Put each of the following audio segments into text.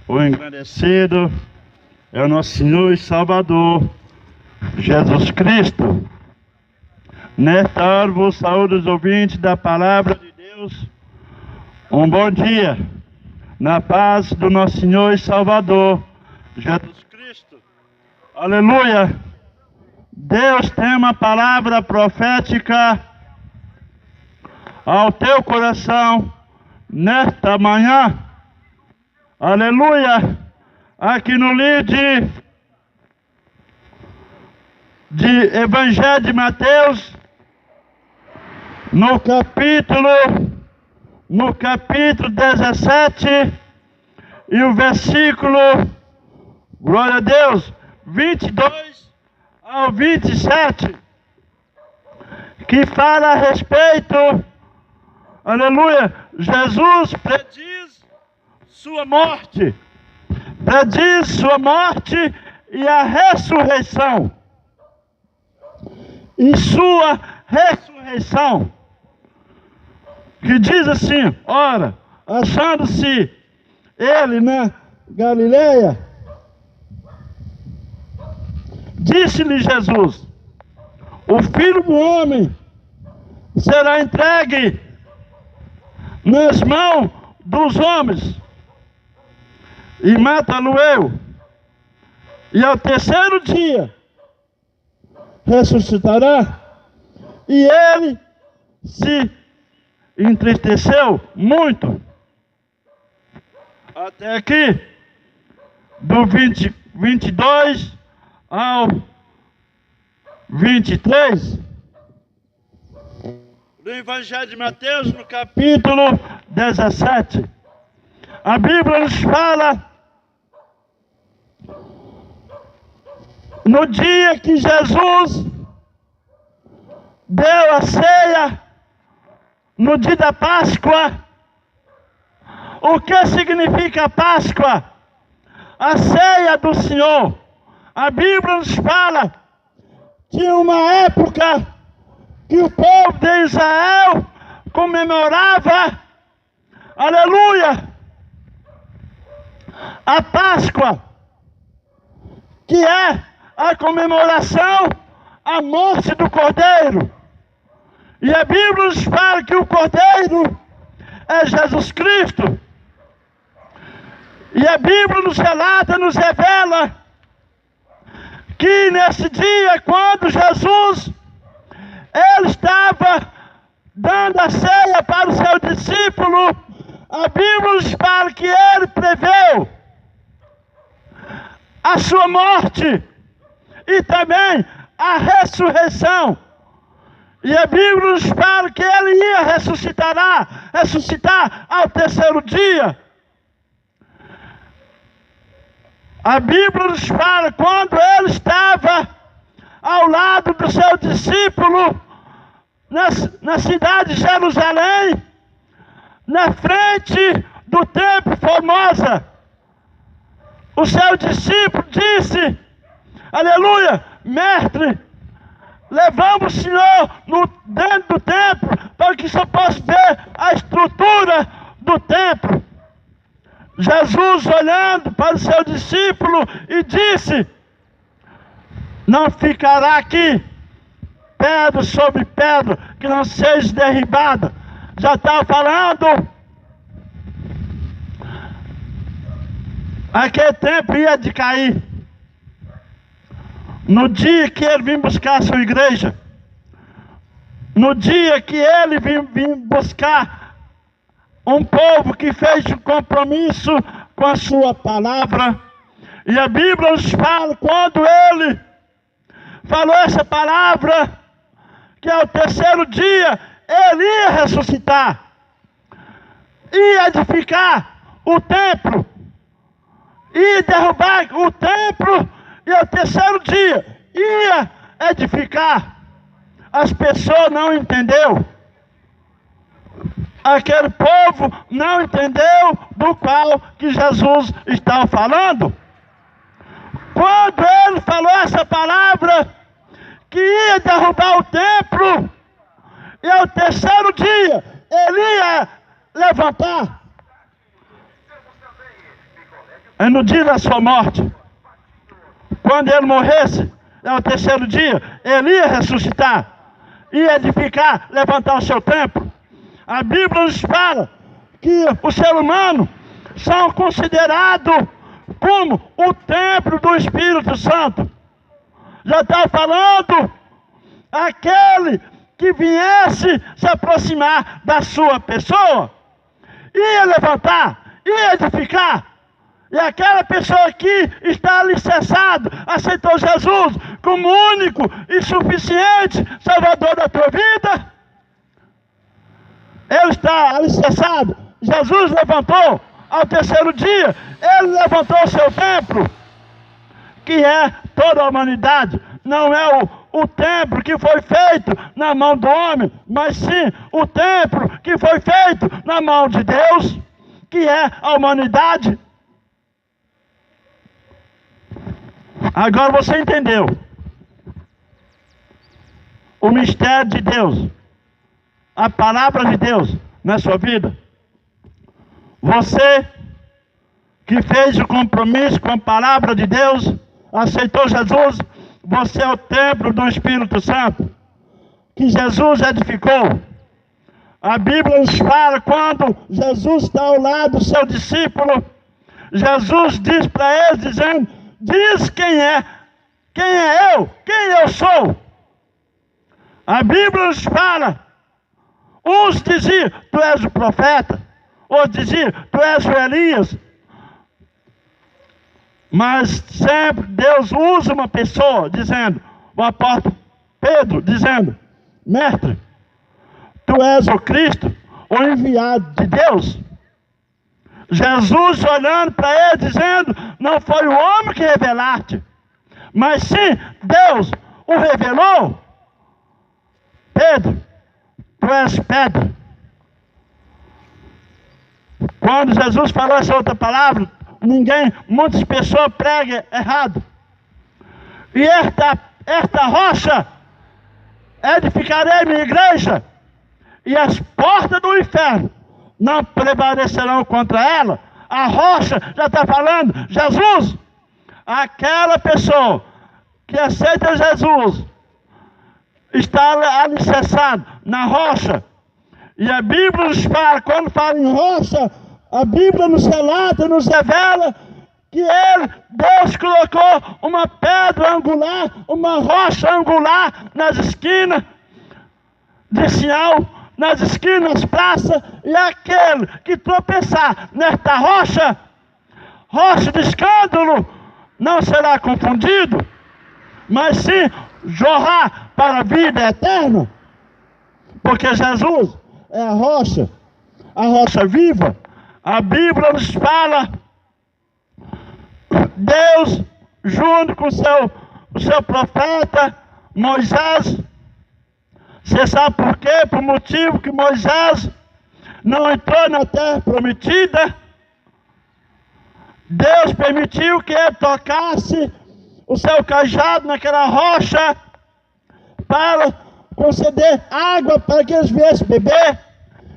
O engrandecido é o nosso Senhor e Salvador, Jesus Cristo. Nesta hora vos saúdo os ouvintes da Palavra de Deus. Um bom dia, na paz do nosso Senhor e Salvador, Jesus Cristo. Aleluia! Deus tem uma palavra profética ao teu coração nesta manhã. Aleluia! Aqui no livro de Evangelho de Mateus, no capítulo 17 e o versículo, glória a Deus, 22 ao 27, que fala a respeito, aleluia, Jesus prediz sua morte e a ressurreição. E sua ressurreição, que diz assim: ora, achando-se ele na Galileia, disse-lhe Jesus: o Filho do Homem será entregue nas mãos dos homens, e mata-lo-eu, e ao terceiro dia ressuscitará. E ele se entristeceu muito. Até aqui, do 22 ao 23, do Evangelho de Mateus, no capítulo 17. A Bíblia nos fala no dia que Jesus deu a ceia, no dia da Páscoa. O que significa a Páscoa? A ceia do Senhor. A Bíblia nos fala de uma época que o povo de Israel comemorava, aleluia, a Páscoa, que é a comemoração à morte do Cordeiro. E a Bíblia nos fala que o Cordeiro é Jesus Cristo. E a Bíblia nos relata, nos revela, que nesse dia, quando Jesus, ele estava dando a ceia para o seu discípulo, a Bíblia nos fala que ele preveu a sua morte e também a ressurreição. E a Bíblia nos fala que ele ia ressuscitar ao terceiro dia. A Bíblia nos fala quando ele estava ao lado do seu discípulo na cidade de Jerusalém, na frente do templo Formosa. O seu discípulo disse: aleluia, mestre, levamos o Senhor dentro do templo, para que só possa ver a estrutura do templo. Jesus, olhando para o seu discípulo, e disse: não ficará aqui pedra sobre pedra que não seja derribada. Já estava falando, aquele templo ia decair. No dia que ele vinha buscar a sua igreja, no dia que ele vinha buscar um povo que fez um compromisso com a sua palavra. E a Bíblia nos fala, quando ele falou essa palavra, que ao terceiro dia ele ia ressuscitar, ia edificar o templo, ia derrubar o templo, e ao terceiro dia ia edificar. As pessoas não entenderam. Aquele povo não entendeu do qual que Jesus estava falando. Quando ele falou essa palavra, que ia derrubar o templo, e ao terceiro dia ele ia levantar. no dia da sua morte, quando ele morresse, ao terceiro dia, ele ia ressuscitar, ia edificar, levantar o seu templo. A Bíblia nos fala que o ser humano são considerados como o templo do Espírito Santo. Já está falando aquele que viesse se aproximar da sua pessoa, ia levantar, ia edificar. E aquela pessoa que está alicerçado, aceitou Jesus como único e suficiente Salvador da tua vida, ele está alicerçado. Jesus levantou ao terceiro dia, ele levantou o seu templo, que é toda a humanidade. Não é o templo que foi feito na mão do homem, mas sim o templo que foi feito na mão de Deus, que é a humanidade. Agora você entendeu o mistério de Deus, a palavra de Deus na sua vida? Você que fez o compromisso com a palavra de Deus, aceitou Jesus, você é o templo do Espírito Santo, que Jesus edificou. A Bíblia nos fala, quando Jesus está ao lado do seu discípulo, Jesus diz para ele, dizendo: diz quem é eu, quem eu sou. A Bíblia nos fala, uns diziam, tu és o profeta, outros diziam, tu és o Elias. Mas sempre Deus usa uma pessoa, dizendo, o apóstolo Pedro, dizendo: mestre, tu és o Cristo, o enviado de Deus. Jesus olhando para ele, dizendo: não foi o homem que revelaste, mas sim Deus o revelou. Pedro, tu és pedra. Quando Jesus falou essa outra palavra, muitas pessoas pregam errado. E esta rocha edificarei minha igreja, e as portas do inferno não prevalecerão contra ela. A rocha já está falando Jesus. Aquela pessoa que aceita Jesus está alicerçado na rocha. E a Bíblia nos fala, quando fala em rocha, a Bíblia nos relata, nos revela que Deus colocou uma pedra angular, uma rocha angular nas esquinas de Sião, nas esquinas das praças, e aquele que tropeçar nesta rocha, rocha de escândalo, não será confundido, mas sim jorrar para a vida eterna, porque Jesus é a rocha viva. A Bíblia nos fala, Deus, junto com o seu profeta Moisés. Você sabe por quê? Por motivo que Moisés não entrou na terra prometida. Deus permitiu que ele tocasse o seu cajado naquela rocha para conceder água para que eles viessem beber.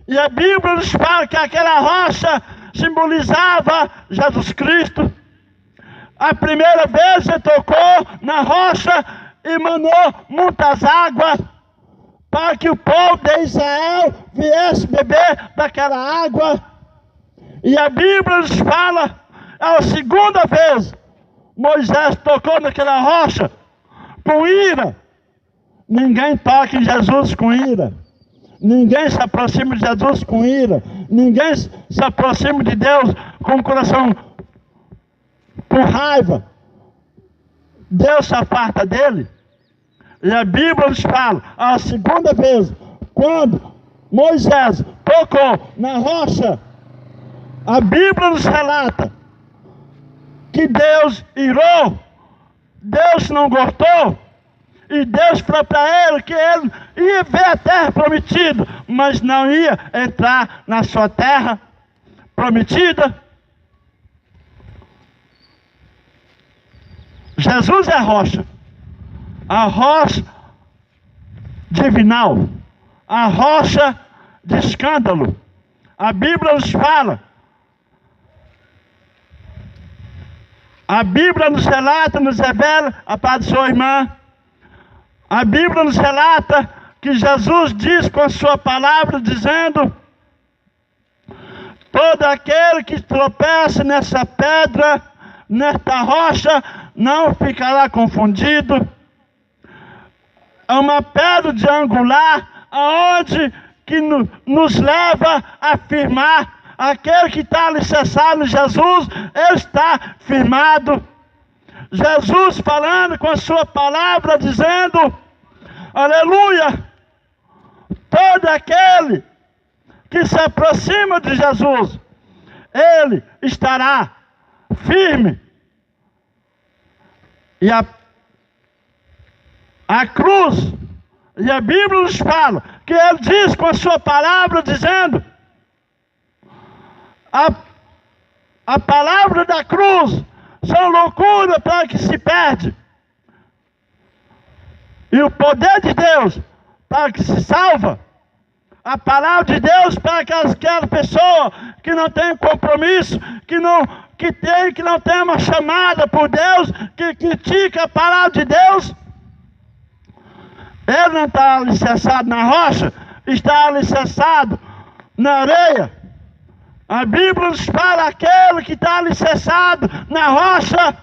E a Bíblia nos fala que aquela rocha simbolizava Jesus Cristo. A primeira vez ele tocou na rocha e mandou muitas águas para que o povo de Israel viesse beber daquela água. E a Bíblia nos fala, a segunda vez, Moisés tocou naquela rocha com ira. Ninguém toca em Jesus com ira. Ninguém se aproxima de Jesus com ira. Ninguém se aproxima de Deus com o coração com raiva. Deus se aparta dele. E a Bíblia nos fala, a segunda vez, quando Moisés tocou na rocha, a Bíblia nos relata que Deus irou, Deus não gostou, e Deus falou para ele que ele ia ver a terra prometida, mas não ia entrar na sua terra prometida. Jesus é a rocha divinal, a rocha de escândalo. A Bíblia nos fala A Bíblia nos relata, nos revela, a paz de sua irmã. A Bíblia nos relata que Jesus diz com a sua palavra, dizendo: todo aquele que tropeça nessa pedra, nesta rocha, não ficará confundido. É uma pedra de angular, aonde que nos leva a afirmar. Aquele que está alicerçado em Jesus, ele está firmado. Jesus falando com a sua palavra, dizendo: aleluia, todo aquele que se aproxima de Jesus, ele estará firme. E a cruz, e a Bíblia nos fala, que ele diz com a sua palavra, dizendo: a palavra da cruz são loucura para que se perde, e o poder de Deus para que se salva. A palavra de Deus para aquela pessoa que não tem compromisso, que não tem uma chamada por Deus, que critica a palavra de Deus. Ele não está alicerçado na rocha, está alicerçado na areia. A Bíblia nos fala: aquele que está alicerçado na rocha,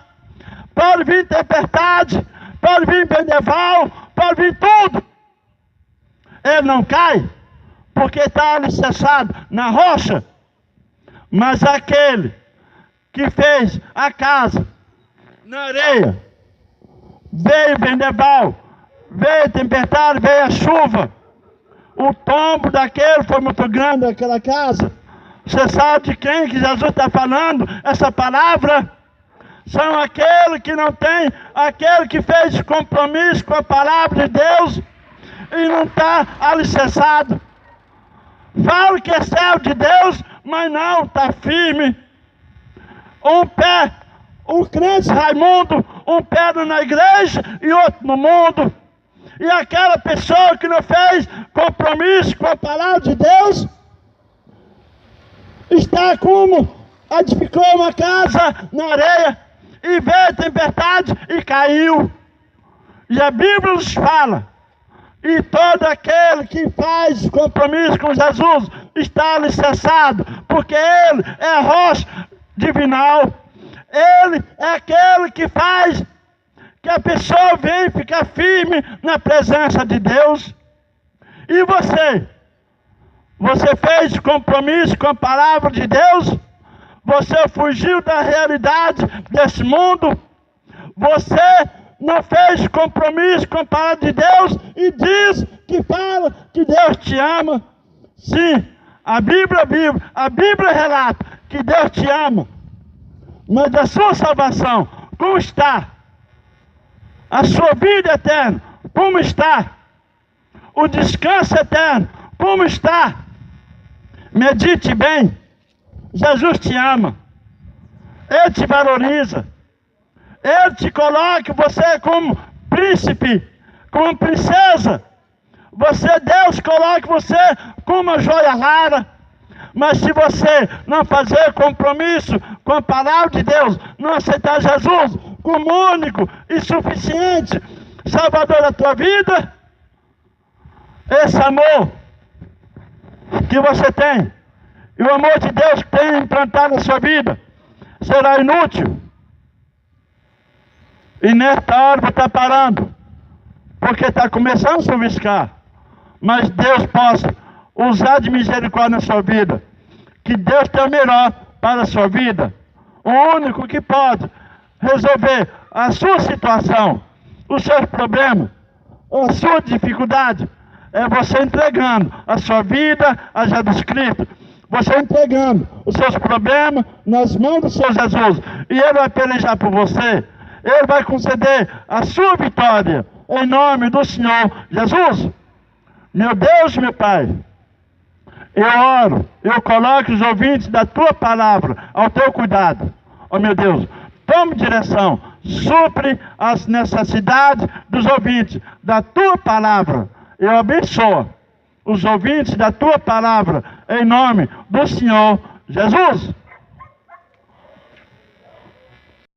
pode vir tempestade, pode vir vendaval, pode vir tudo. Ele não cai, porque está alicerçado na rocha. Mas aquele que fez a casa na areia, veio vendaval, veio tempestade, veio a chuva, o tombo daquele foi muito grande, daquela casa. Você sabe de quem que Jesus está falando essa palavra? São aquele que não tem, aquele que fez compromisso com a palavra de Deus e não está alicerçado. Fala que é servo de Deus, mas não está firme. Um crente Raimundo, um pé na igreja e outro no mundo. E aquela pessoa que não fez compromisso com a palavra de Deus, está como edificou uma casa na areia, e veio a tempestade e caiu. E a Bíblia nos fala: e todo aquele que faz compromisso com Jesus está alicerçado, porque ele é a rocha divinal. Ele é aquele que faz que a pessoa venha ficar firme na presença de Deus. E você fez compromisso com a palavra de Deus? Você fugiu da realidade desse mundo? Você não fez compromisso com a palavra de Deus e diz que fala que Deus te ama? Sim, a Bíblia relata que Deus te ama. Mas a sua salvação, como está? A sua vida eterna, como está? O descanso eterno, como está? Medite bem. Jesus te ama. Ele te valoriza. Ele te coloca você como príncipe, como princesa. Deus coloca você como uma joia rara. Mas se você não fazer compromisso com a palavra de Deus, não aceitar Jesus como único e suficiente Salvador da tua vida, esse amor que você tem, e o amor de Deus que tem implantado na sua vida, será inútil. E nesta hora você está parando, porque está começando a chuviscar. Mas Deus possa usar de misericórdia na sua vida, que Deus tem o melhor para a sua vida. O único que pode resolver a sua situação, os seus problemas, a sua dificuldade, é você entregando a sua vida a Jesus Cristo. Você entregando os seus problemas nas mãos do Senhor Jesus. E Ele vai pelejar por você. Ele vai conceder a sua vitória, em nome do Senhor Jesus. Meu Deus, meu Pai, eu oro, eu coloco os ouvintes da Tua palavra ao Teu cuidado. Oh meu Deus, tome direção, supre as necessidades dos ouvintes da Tua palavra. Eu abençoo os ouvintes da Tua palavra, em nome do Senhor Jesus.